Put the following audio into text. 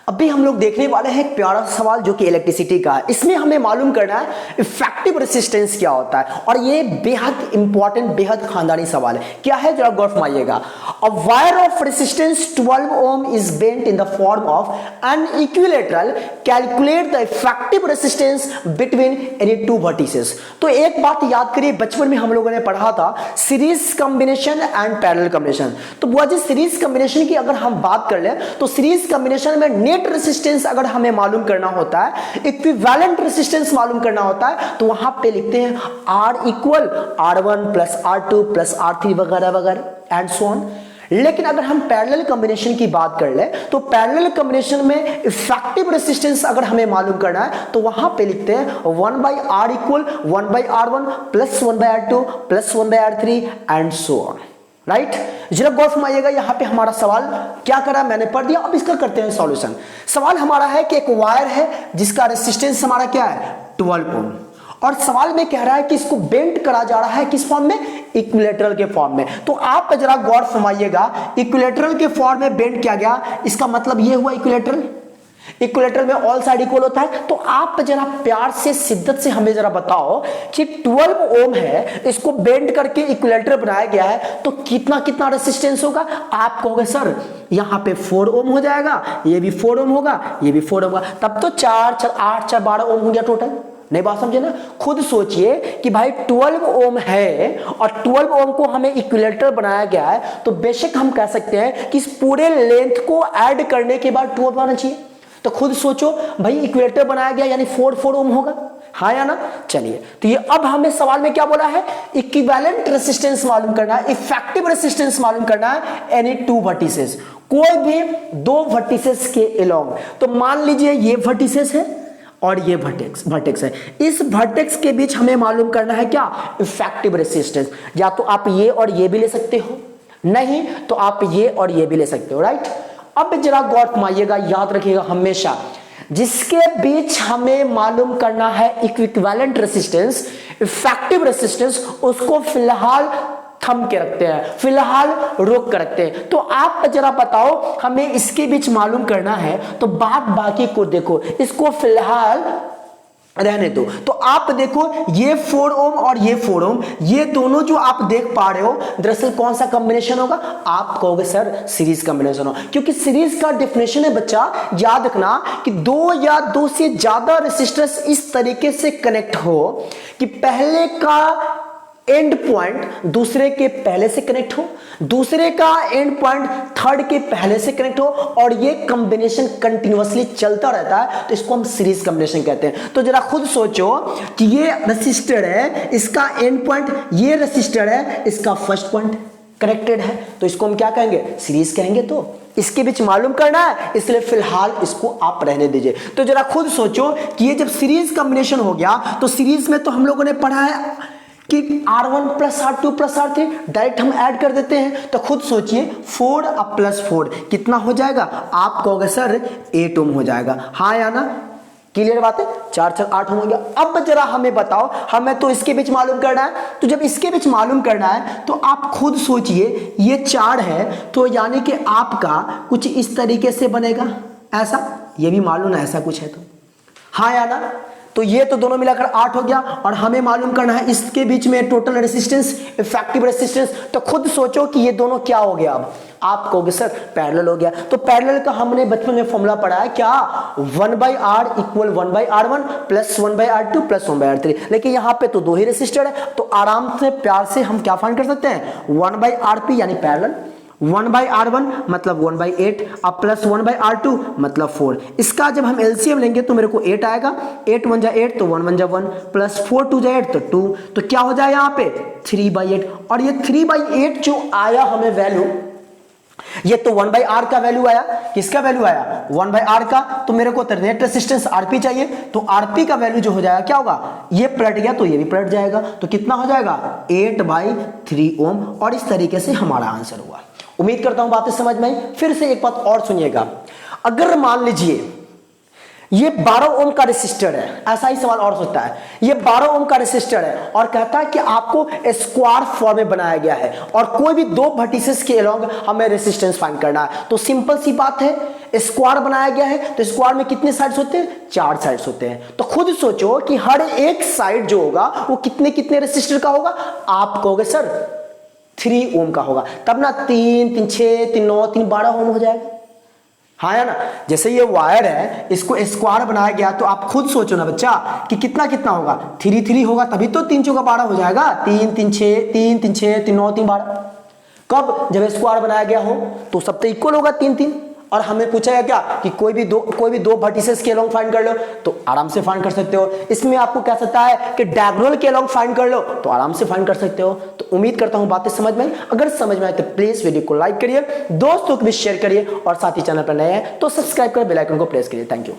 अभी हम लोग देखने वाले हैं एक प्यारा सा सवाल जो कि इलेक्ट्रिसिटी का है। इसमें हमें मालूम करना है इफेक्टिव रेसिस्टेंस क्या होता है, और ये बेहद इंपॉर्टेंट, बेहद खानदानी सवाल है। क्या है जरा गौर फरमाइएगा। A wire of resistance 12 ohm is bent in the form of an equilateral, calculate the effective resistance between any two vertices. तो एक बात याद करिए, बचपन में हम लोगों ने पढ़ा था series combination and parallel combination. तो बुआ जी सीरीज कॉम्बिनेशन की अगर हम बात कर लें तो सीरीज कॉम्बिनेशन में नेट रेसिस्टेंस अगर हमें मालूम करना होता है, इक्विवेलेंट रेसिस्टेंस मालूम करना होता है, तो वहां पे लिखते हैं R equal R1 plus R2 plus R3 वगैरह वगैरह एंड सो ऑन। लेकिन अगर हम पैरेलल कॉम्बिनेशन की बात कर लें तो पैरेलल कॉम्बिनेशन में इफेक्टिव रेसिस्टेंस अगर हमें मालूम करना है तो वहां पे लिखते हैं 1/R equal 1/R1 plus 1/R2 plus 1/R3 and so on. Right, जरा गौर फरमाइएगा। यहां पे हमारा सवाल क्या करा मैंने पढ़ दिया, अब इसका करते हैं सॉल्यूशन। सवाल हमारा है कि एक वायर है जिसका रेसिस्टेंस हमारा क्या है 12 ओम, और सवाल में कह रहा है कि इसको बेंट करा जा रहा है किस फॉर्म में, इक्विलेटरल के फॉर्म में। तो आप जरा गौर फरमाइएगा, इक्विलेटरल के फॉर्म में बेंट किया गया, इसका मतलब ये हुआ इक्विलेटरल। इक्विलेटरल में ऑल साइड इक्वल होता है। तो आप जरा प्यार से शिद्दत से हमें जरा बताओ कि 12 ओम है, इसको बेंड करके इक्विलेटरल बनाया गया है, तो कितना कितना रेसिस्टेंस होगा। आप कहोगे सर यहां पे 4 ओम हो जाएगा, ये भी 4 ओम होगा, ये भी 4 ओम होगा, तब तो 4 4 8 4 12 ओम हो गया टोटल। नहीं बात समझे ना। खुद सोचिए कि भाई 12 ओम है और 12 ओम को हमें इक्विलेटरल बनाया गया है, तो बेशक हम कह सकते हैं कि इस पूरे लेंथ को ऐड करने के बाद 12 आना चाहिए। तो खुद सोचो भाई इक्विलेटर बनाया गया यानी 4 ओम होगा, हाँ या ना। चलिए, तो ये अब हमें सवाल में क्या बोला है, इक्विवेलेंट रेसिस्टेंस मालूम करना है, इफेक्टिव रेसिस्टेंस मालूम करना है एनी टू वर्टिसेस, कोई भी दो वर्टिसेस के अलोंग। तो मान लीजिए ये वर्टिसेस है और ये वर्टेक्स है, इस वर्टेक्स के बीच हमें मालूम करना है क्या, इफेक्टिव रेसिस्टेंस। या तो आप ये और ये भी ले सकते हो, नहीं तो आप ये और ये भी ले सकते हो। राइट, अब जरा गौर फरमाइएगा, याद रखिएगा हमेशा, जिसके बीच हमें मालूम करना है इक्विवेलेंट रेसिस्टेंस, इफेक्टिव रेसिस्टेंस, उसको फिलहाल थम के रखते हैं, फिलहाल रोक कर रखते हैं। तो आप जरा बताओ हमें इसके बीच मालूम करना है, तो बाकी को देखो, इसको फिलहाल रहने दो। तो आप देखो ये 4 ओम और ये 4 ओम, ये दोनों जो आप देख पा रहे हो, दरअसल कौन सा कॉम्बिनेशन होगा, आप कहोगे सर सीरीज कॉम्बिनेशन हो, क्योंकि सीरीज का डेफिनेशन है बच्चा, याद रखना कि दो या दो से ज्यादा रेसिस्टर्स इस तरीके से कनेक्ट हो कि पहले का एंड पॉइंट दूसरे के पहले से कनेक्ट हो, दूसरे का एंड पॉइंट थर्ड के पहले से कनेक्ट हो, और ये कॉम्बिनेशन कंटिन्यूअसली चलता रहता है, तो इसको हम सीरीज कॉम्बिनेशन कहते हैं। तो जरा खुद सोचो कि ये रेसिस्टर है, इसका एंड पॉइंट, ये रेसिस्टर है, इसका फर्स्ट पॉइंट कनेक्टेड है, तो इसको हम क्या कहेंगे, सीरीज कहेंगे। तो इसके बीच मालूम करना है, इसलिए फिलहाल इसको आप रहने दीजिए। तो जरा खुद सोचो कि ये जब सीरीज कॉम्बिनेशन हो गया, तो सीरीज में तो हम लोगों ने पढ़ा है कि R1 plus R2 plus R3 direct हम ऐड कर देते हैं। तो खुद सोचिए 4 अब प्लस 4 कितना हो जाएगा, आप कहोगे सर 8 ओम हो जाएगा, हाँ या ना। क्लियर बात है, 4 4 8 ओम हो गया। अब जरा हमें बताओ, हमें तो इसके बीच मालूम करना है, तो जब इसके बीच मालूम करना है तो आप खुद सोचिए ये 4 है, तो यानी कि आपका कुछ इस तरीके से बनेगा, ऐसा, ये भी मालूम है ऐसा कुछ है, तो हाँ या ना। तो ये तो दोनों मिलाकर 8 हो गया, और हमें मालूम करना है इसके बीच में टोटल रेसिस्टेंस, इफेक्टिव रेसिस्टेंस। तो खुद सोचो कि ये दोनों क्या हो गया, अब आप कहोगे सर पैरेलल हो गया। तो पैरेलल का हमने बचपन में फॉर्मूला पढ़ा है क्या, 1/R equal 1/R1 plus 1/R2 plus 1/R3। लेकिन यहाँ पे तो दो ही रेसिस्टर है, तो आराम से प्यार से हम क्या फाइंड कर सकते हैं, 1/RP यानी पैरेलल, 1/R1 मतलब 1/8, अब प्लस 1/R2 मतलब 4। इसका जब हम एलसीएम लेंगे तो मेरे को 8 आएगा, 8 1 जा 8 तो 1 1 जा 1 प्लस 4 2 जा 8 तो 2, तो क्या हो जाए यहाँ पे 3/8। और ये 3/8 जो आया हमें वैल्यू, ये तो 1/R का वैल्यू आया, किसका वैल्यू आया, 1/R का। तो मेरे को नेट रेसिस्टेंस RP चाहिए, तो RP का वैल्यू जो हो जाएगा क्या होगा, ये पलट गया तो ये भी पलट जाएगा, तो कितना हो जाएगा 8/3 ओम। और इस तरीके से हमारा आंसर हुआ। उम्मीद करता हूं बातें समझ में आई। फिर से एक बात और सुनिएगा, अगर मान लीजिए ये 12 ओम का रेसिस्टर है, ऐसा ही सवाल और होता है, ये 12 ओम का रेसिस्टर है और कहता है कि आपको स्क्वायर फॉर्म में बनाया गया है और कोई भी दो वर्टिसेस के अलोंग हमें रेसिस्टेंस फाइंड करना है। तो सिंपल सी बात है, स्क्वायर बनाया गया है तो स्क्वायर में कितने साइड्स होते हैं, 4 साइड्स होते हैं। तो खुद सोचो कि हर एक साइड जो होगा वो कितने कितने रेसिस्टर का होगा। आप कहोगे सर 3 ओम का होगा, तब ना 3 3 6 3 9 3 12 ओम हो जाएगा। हाँ या ना, जैसे ये वायर है इसको स्क्वायर बनाया गया तो आप खुद सोचो ना बच्चा कि कितना कितना होगा, 3 3 होगा तभी तो 3 चौका 12 हो जाएगा। 3 3 6 3 3 6 3 9 3 12। कब, जब स्क्वायर बनाया गया हो तो सब तो इक्वल होगा 3 3। और हमें पूछा है क्या कि कोई भी दो वर्टिसेस के अलोंग फाइंड कर लो, तो आराम से फाइंड कर सकते हो। इसमें आपको कह सकता है कि डायगोनल के अलोंग फाइंड कर लो, तो आराम से फाइंड कर सकते हो। तो उम्मीद करता हूं बातें समझ में आई। अगर समझ में आए तो प्लीज वीडियो को लाइक करिए, दोस्तों को भी शेयर करिए और साथ ही चैनल पर नए हैं तो सब्सक्राइब कर बेल आइकन को प्रेस करिए। Thank you.